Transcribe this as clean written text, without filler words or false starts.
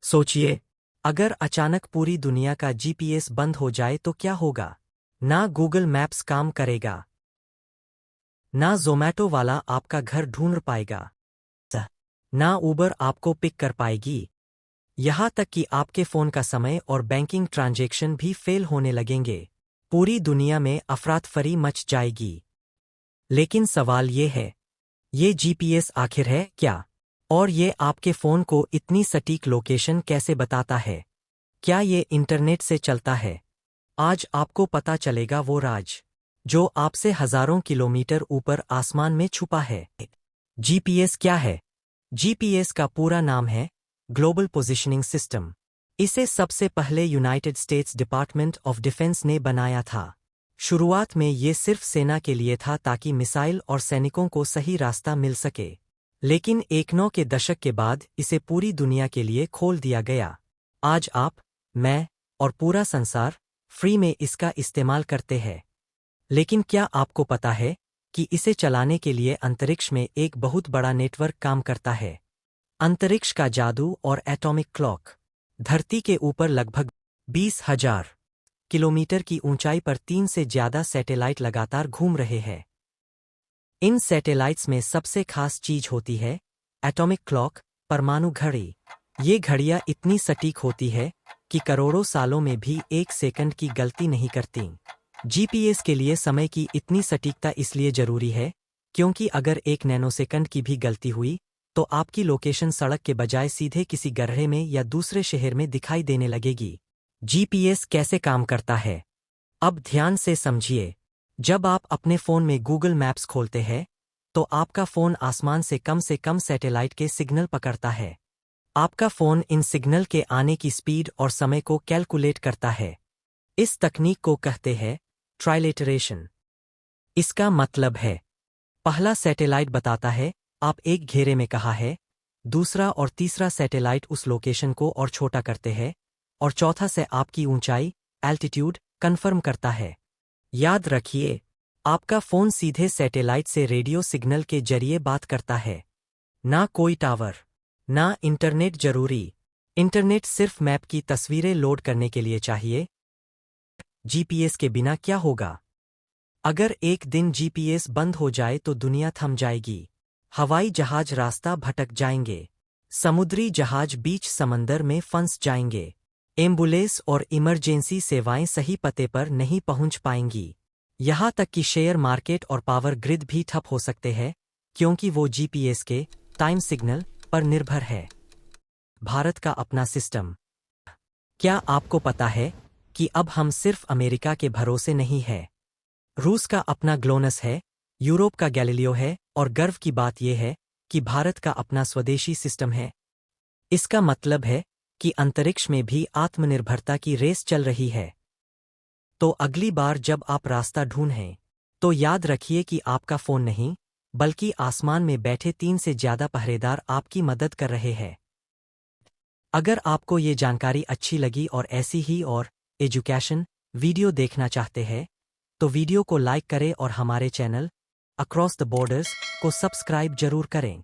सोचिए, अगर अचानक पूरी दुनिया का जीपीएस बंद हो जाए तो क्या होगा। ना गूगल मैप्स काम करेगा, ना ज़ोमैटो वाला आपका घर ढूंढ पाएगा, ना उबर आपको पिक कर पाएगी। यहाँ तक कि आपके फ़ोन का समय और बैंकिंग ट्रांजैक्शन भी फेल होने लगेंगे। पूरी दुनिया में अफरातफरी मच जाएगी। लेकिन सवाल ये है, ये जीपीएस आखिर है क्या? और ये आपके फ़ोन को इतनी सटीक लोकेशन कैसे बताता है? क्या ये इंटरनेट से चलता है? आज आपको पता चलेगा वो राज, जो आपसे हज़ारों किलोमीटर ऊपर आसमान में छुपा है। जीपीएस क्या है? जीपीएस का पूरा नाम है ग्लोबल पोजिशनिंग सिस्टम। इसे सबसे पहले United states department of defence ने बनाया था। शुरुआत में ये सिर्फ सेना के लिए था ताकि मिसाइल और सैनिकों को सही रास्ता मिल सके। लेकिन 19 के दशक के बाद इसे पूरी दुनिया के लिए खोल दिया गया। आज आप, मैं और पूरा संसार फ्री में इसका इस्तेमाल करते हैं। लेकिन क्या आपको पता है कि इसे चलाने के लिए अंतरिक्ष में एक बहुत बड़ा नेटवर्क काम करता है? अंतरिक्ष का जादू और एटॉमिक क्लॉक। धरती के ऊपर लगभग 20,000 किलोमीटर की ऊंचाई पर 3 से ज्यादा सैटेलाइट लगातार घूम रहे हैं। इन सैटेलाइट्स में सबसे खास चीज होती है एटॉमिक क्लॉक, परमाणु घड़ी। ये घड़ियां इतनी सटीक होती है कि करोड़ों सालों में भी 1 सेकंड की गलती नहीं करती। जीपीएस के लिए समय की इतनी सटीकता इसलिए जरूरी है क्योंकि अगर 1 नैनोसेकंड की भी गलती हुई तो आपकी लोकेशन सड़क के बजाय सीधे किसी गड्ढे में या दूसरे शहर में दिखाई देने लगेगी। जीपीएस कैसे काम करता है? अब ध्यान से समझिए। जब आप अपने फ़ोन में गूगल मैप्स खोलते हैं, तो आपका फ़ोन आसमान से कम सैटेलाइट के सिग्नल पकड़ता है। आपका फ़ोन इन सिग्नल के आने की स्पीड और समय को कैलकुलेट करता है। इस तकनीक को कहते हैं ट्राइलेटरेशन। इसका मतलब है, पहला सैटेलाइट बताता है आप एक घेरे में कहाँ है, दूसरा और तीसरा सैटेलाइट उस लोकेशन को और छोटा करते हैं, और चौथा से आपकी ऊंचाई, एल्टीट्यूड, कन्फर्म करता है। याद रखिए, आपका फ़ोन सीधे सैटेलाइट से रेडियो सिग्नल के जरिए बात करता है। ना कोई टावर, ना इंटरनेट जरूरी। इंटरनेट सिर्फ मैप की तस्वीरें लोड करने के लिए चाहिए। जीपीएस के बिना क्या होगा? अगर एक दिन जीपीएस बंद हो जाए तो दुनिया थम जाएगी। हवाई जहाज रास्ता भटक जाएंगे, समुद्री जहाज बीच समंदर में फंस जाएंगे, एम्बुलेंस और इमरजेंसी सेवाएं सही पते पर नहीं पहुंच पाएंगी। यहां तक कि शेयर मार्केट और पावर ग्रिड भी ठप हो सकते हैं क्योंकि वो जीपीएस के टाइम सिग्नल पर निर्भर है। भारत का अपना सिस्टम। क्या आपको पता है कि अब हम सिर्फ अमेरिका के भरोसे नहीं हैं? रूस का अपना ग्लोनस है, यूरोप का गैलीलियो है, और गर्व की बात यह है कि भारत का अपना स्वदेशी सिस्टम है। इसका मतलब है कि अंतरिक्ष में भी आत्मनिर्भरता की रेस चल रही है। तो अगली बार जब आप रास्ता ढूंढें, तो याद रखिए कि आपका फ़ोन नहीं, बल्कि आसमान में बैठे 3 से ज्यादा पहरेदार आपकी मदद कर रहे हैं। अगर आपको ये जानकारी अच्छी लगी और ऐसी ही और एजुकेशन वीडियो देखना चाहते हैं, तो वीडियो को लाइक करें और हमारे चैनल अक्रॉस द बॉर्डर्स को सब्सक्राइब जरूर करें।